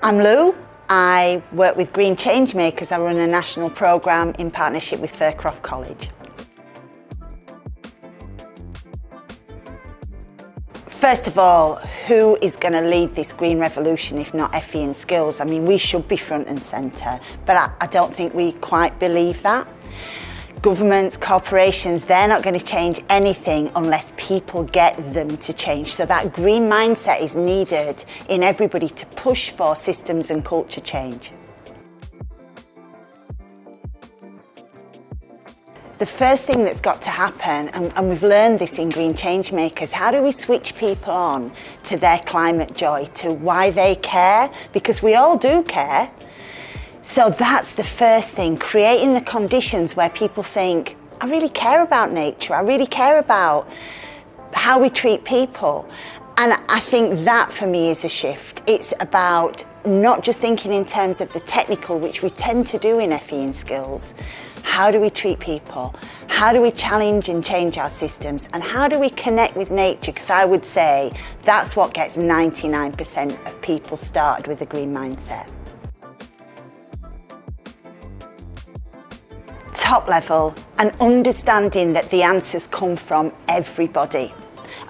I'm Lou. I work with Green Changemakers. I run a national programme in partnership with Fareham College. First of all, who is going to lead this green revolution if not FE and skills? I mean, we should be front and centre, but I don't think we quite believe that. Governments, corporations, they're not going to change anything unless people get them to change. So that green mindset is needed in everybody to push for systems and culture change. The first thing that's got to happen, and we've learned this in Green Changemakers, how do we switch people on to their climate joy, to why they care? Because we all do care. So that's the first thing, creating the conditions where people think, I really care about nature, I really care about how we treat people. And I think that for me is a shift. It's about not just thinking in terms of the technical, which we tend to do in FE and skills. How do we treat people? How do we challenge and change our systems? And how do we connect with nature? Because I would say that's what gets 99% of people started with a green mindset. Top level, an understanding that the answers come from everybody.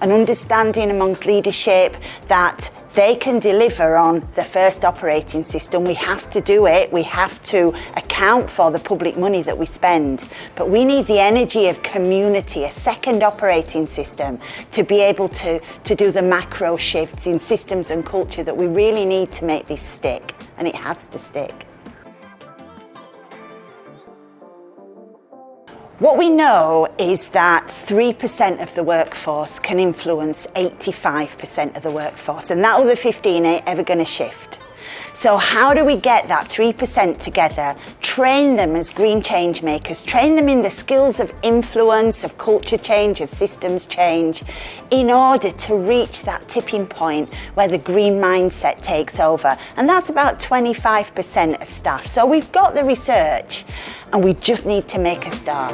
An understanding amongst leadership that they can deliver on the first operating system. We have to do it. We have to account for the public money that we spend. But we need the energy of community, a second operating system, to be able to do the macro shifts in systems and culture that we really need to make this stick. And it has to stick. What we know is that 3% of the workforce can influence 85% of the workforce, and that other 15 ain't ever going to shift. So how do we get that 3% together, train them as green change makers, train them in the skills of influence, of culture change, of systems change, in order to reach that tipping point where the green mindset takes over? And that's about 25% of staff. So we've got the research and we just need to make a start.